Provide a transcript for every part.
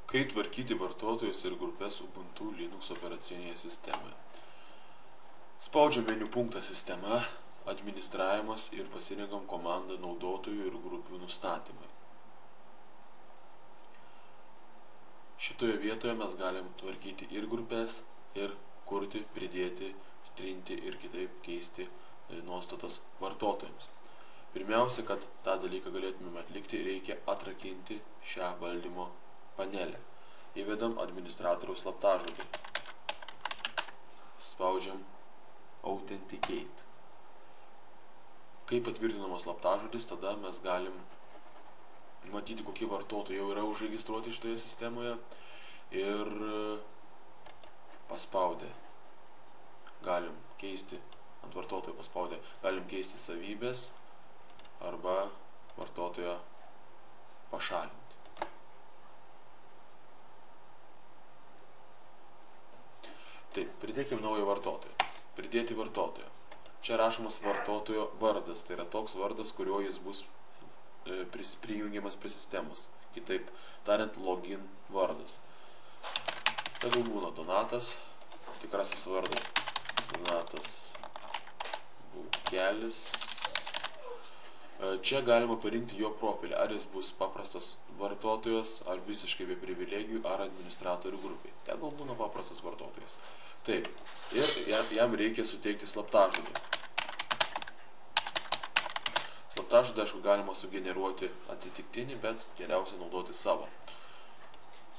Kaip tvarkyti vartotojus ir grupės Ubuntu Linux operacinėje sistemoje. Spaudžiam meniu punktą Sistema, Administravimas ir pasirenkam komandą Naudotojų ir grupių nustatymai. Šitoje vietoje mes galim tvarkyti ir grupės, ir kurti, pridėti, trinti ir kitaip keisti nuostatas vartotojams. Pirmiausia, kad tą dalyką galėtume atlikti, reikia atrakinti šią valdymo panelę. Įvedam administratoriaus slaptažodį. Spaudžiam Authenticate. Kai patvirtinamas slaptažodis, tada mes galim matyti, kokie vartotojai jau yra užregistruoti šitoje sistemoje ir paspaudę galim keisti, ant vartotojo paspaudę galim keisti savybės arba vartotoją pašalinti. Taip, pridėkim naują vartotoją. Pridėti vartotoją. Čia rašomas vartotojo vardas, tai yra toks vardas, kuriuo jis bus prijungiamas prie sistemos. Kitaip tariant, login vardas. Tegul būna Donatas, tikrasis vardas Donatas Bukelis. Čia galima parinkti jo profilį, ar jis bus paprastas vartotojas, ar visiškai be privilegijų, ar administratorių grupiai. Tegul būna paprastas vartotojas. Taip, ir jam reikia suteikti slaptažodį. Slaptažodį, aišku, galima sugeneruoti atsitiktinį, bet geriausia naudoti savo.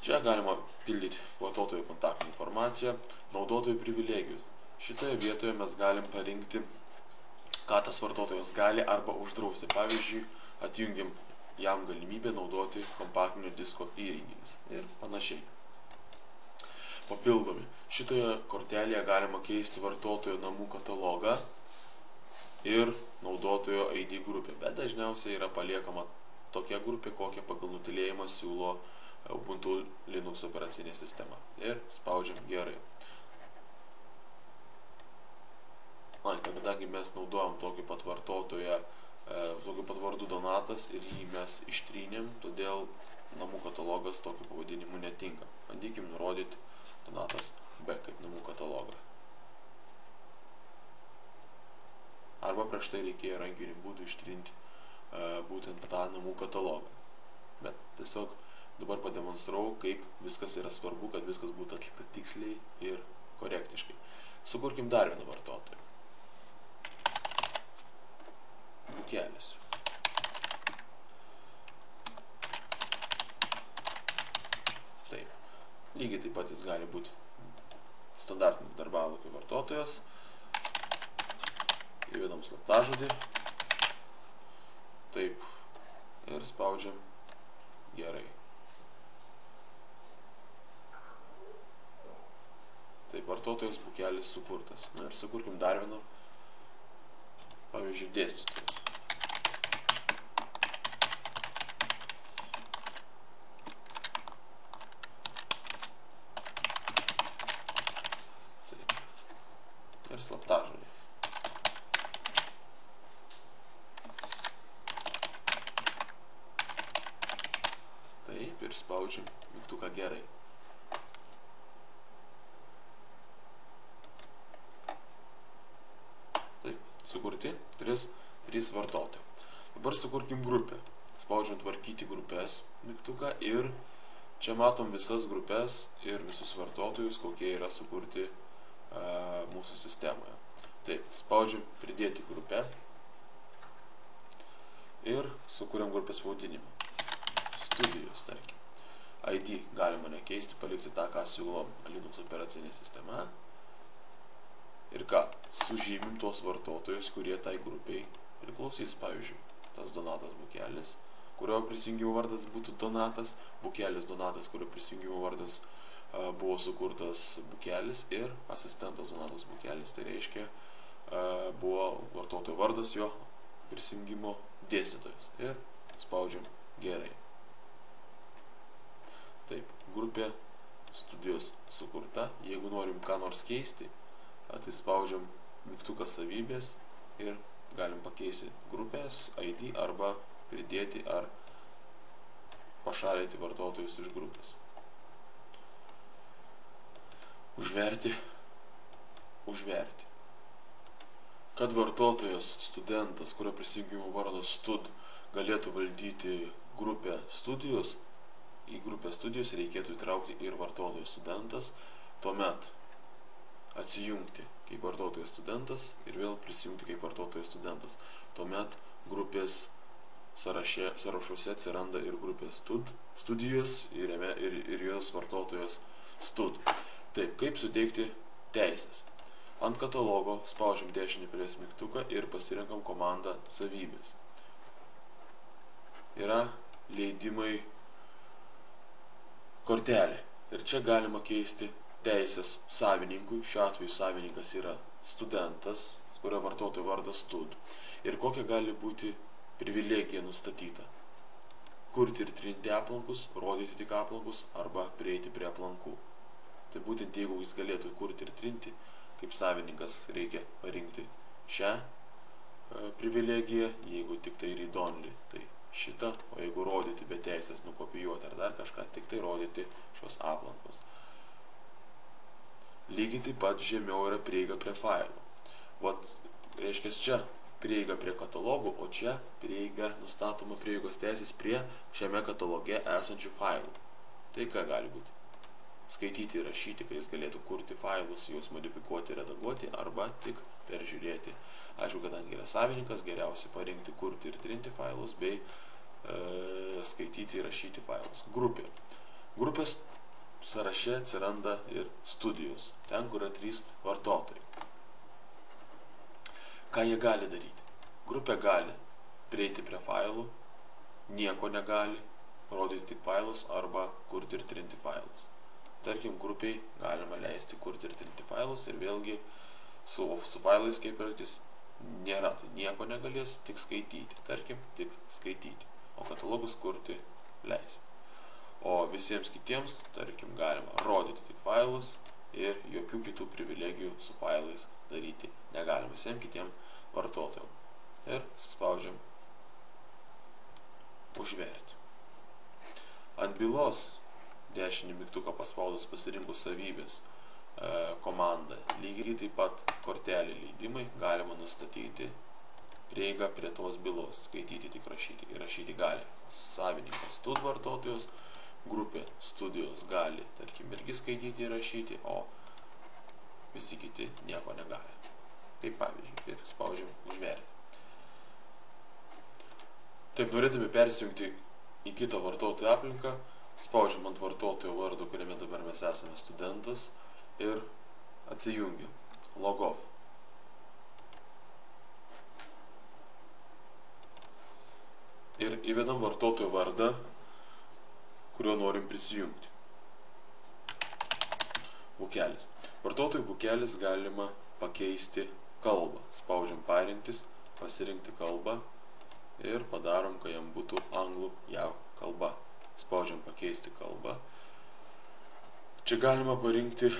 Čia galima pildyti vartotojų kontaktinę informaciją, naudotojų privilegijus. Šitoje vietoje mes galim parinkti, ką tas vartotojas gali arba uždrausti. Pavyzdžiui, atjungiam jam galimybę naudoti kompaktinio disko įrenginius ir panašiai. Papildomi. Šitoje kortelėje galima keisti vartotojo namų katalogą ir naudotojo ID grupę, bet dažniausiai yra paliekama tokia grupė, kokią pagal nutylėjimą siūlo Ubuntu Linux operacinė sistema. Ir spaudžiam gerai. Kadangi mes naudojam tokį pat vartotoją, tokį pat vardu Donatas ir jį mes ištrynėm, todėl namų katalogas tokiu pavadinimu netinka. Bandykim nurodyti Donatas B kaip namų katalogą. Arba prieš tai reikėjo rankiniu būdu ištrinti būtent tą namų katalogą. Bet tiesiog dabar pademonstravau, kaip viskas yra svarbu, kad viskas būtų atlikta tiksliai ir korektiškai. Sukurkim dar vieną vartotoją. Bukelis. Taip. Lygiai taip pat jis gali būti standartinis darbalaukių vartotojas. Įvedam slaptažodį. Taip. Ir spaudžiam gerai. Taip, vartotojas Bukelis sukurtas. Na ir sukurkim dar vieną, pavyzdžiui, dėstytojus. Taip. Ir slaptažodį. Taip, ir spaudžiam mygtuką gerai. Sukurti 3 vartotojai. Dabar sukurkim grupę. Spaudžiam tvarkyti grupės mygtuką ir čia matom visas grupės ir visus vartotojus, kokie yra sukurti mūsų sistemoje. Taip, spaudžiam pridėti grupę ir sukuriam grupės pavadinimą. Studijos, tarkim. ID galima nekeisti, palikti tą, ką siūlo Linux operacinė sistema. Ir ką? Sužymim tos vartotojus, kurie tai grupiai priklausys. Pavyzdžiui, tas Donatas Bukelis, kurio prisijungimo vardas būtų Donatas, Bukelis Donatas, kurio prisijungimo vardas buvo sukurtas Bukelis ir asistentas Donatas Bukelis. Tai reiškia, buvo vartotojo vardas jo prisijungimo dėstytojas. Ir spaudžiam gerai. Taip, grupė studijos sukurta. Jeigu norim ką nors keisti, tai spaudžiam mygtuką savybės ir galim pakeisti grupės ID arba pridėti ar pašalinti vartotojus iš grupės. užverti. Kad vartotojas, studentas, kurio prisijungimo vardas stud, galėtų valdyti grupę studijos, į grupę studijos reikėtų įtraukti ir vartotojas studentas, tuomet atsijungti kaip vartotojas studentas ir vėl prisijungti kaip vartotojas studentas. Tuomet grupės sąrašuose atsiranda ir grupės studijos ir jos vartotojas stud. Taip, kaip suteikti teisės? Ant katalogo spaudžiam dešinį pilies mygtuką ir pasirenkam komandą savybės. Yra leidimai kortelė. Ir čia galima keisti teisės savininkui. Šiuo atveju savininkas yra studentas, kurio vartotojo vardas stud. Ir kokia gali būti privilegija nustatyta. Kurti ir trinti aplankus, rodyti tik aplankus arba prieiti prie aplankų. Tai būtent jeigu jis galėtų kurti ir trinti, kaip savininkas reikia parinkti šią privilegiją, jeigu tik tai read only, tai šitą, o jeigu rodyti be teisės nukopijuoti ar dar kažką, tik tai rodyti šios aplankos. Lygiai taip pat žemiau yra prieiga prie failų. Vat, reiškia, čia prieiga prie katalogų, o čia prieiga nustatoma prieigos teisės prie šiame kataloge esančių failų. Tai ką gali būti? Skaityti ir rašyti, kai jis galėtų kurti failus, juos modifikuoti, redaguoti arba tik peržiūrėti. Aišku, kadangi yra savininkas, geriausia parinkti kurti ir trinti failus bei skaityti ir rašyti failus. Grupė. Grupės sąraše atsiranda ir studijos, ten, kur yra 3 vartotojai. Ką jie gali daryti? Grupė gali prieiti prie failų, nieko negali, rodyti tik failus arba kurti ir trinti failus. Tarkim, grupiai galima leisti kurti ir trinti failus ir vėlgi su failais kaip elgtis nėra, tai nieko negalės, tik skaityti. Tarkim, tik skaityti, o katalogus kurti leis. O visiems kitiems, tarkim, galima rodyti tik failus ir jokių kitų privilegijų su failais daryti negalima visiems kitiems vartotojams. Ir spaudžiam užverti. Ant bylos dešinį mygtuką paspaudus pasirinkus savybės komandą, lygiai taip pat kortelė leidimai galima nustatyti prieigą prie tos bylos, skaityti tik rašyti. Ir rašyti gali savininkas stud vartotojus, grupė studijos gali, tarkim, irgi skaityti ir rašyti, o visi kiti nieko negali. Kaip pavyzdžiui, ir spaudžiam užverti. Taip, norėdami persijungti į kitą vartotojo aplinką, spaudžiam ant vartotojo vardo, kuriame dabar mes esame studentas, ir atsijungiam. Logov. Ir įvedam vartotojo vardą, kuriuo norim prisijungti. Bukelis. Vartotojų bukelis galima pakeisti kalbą. Spaudžiam parinktis, pasirinkti kalbą ir padarom, kad jam būtų anglų jav kalba. Spaudžiam pakeisti kalbą. Čia galima parinkti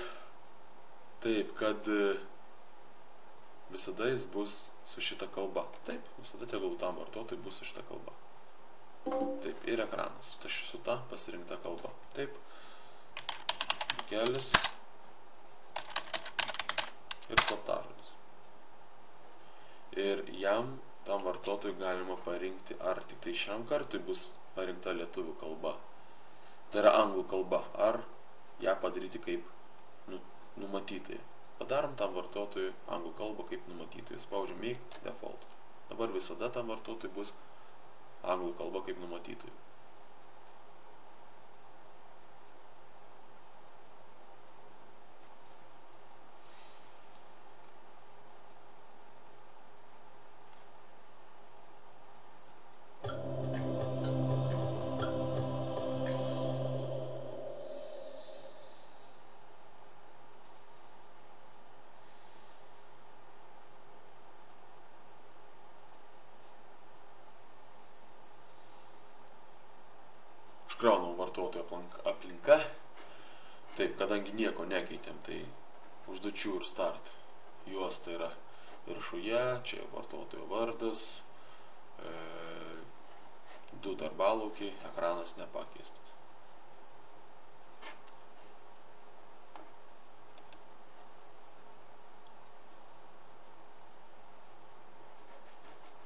taip, kad visada jis bus su šita kalba. Taip, visada tegul tam vartotojui bus su šita kalba. Taip, ir ekranas su ta pasirinkta kalba. Taip, bukelis ir slaptažodis. Ir jam, tam vartotojui galima parinkti, ar tik tai šiam kartui bus parinkta lietuvių kalba, tai yra anglų kalba, ar ją padaryti kaip numatytai. Padarom tam vartotojui anglų kalbą kaip numatytai. Spaudžiam make default. Dabar visada tam vartotojui bus anglų kalba kaip numatytai. Užkraunam vartotojo aplinka. Taip, kadangi nieko nekeitėm, tai užduočių ir start juosta yra viršuje, čia vartotojo vardas, 2 darbalaukiai, ekranas nepakeistas.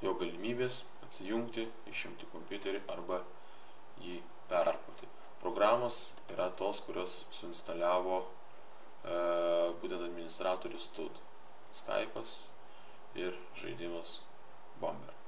jo galimybės atsijungti, išjungti kompiuterį arba jį perarkuoti. Programos yra tos, kurios suinstaliavo būtent administratorius Stud, Skype'as ir žaidimas Bomber.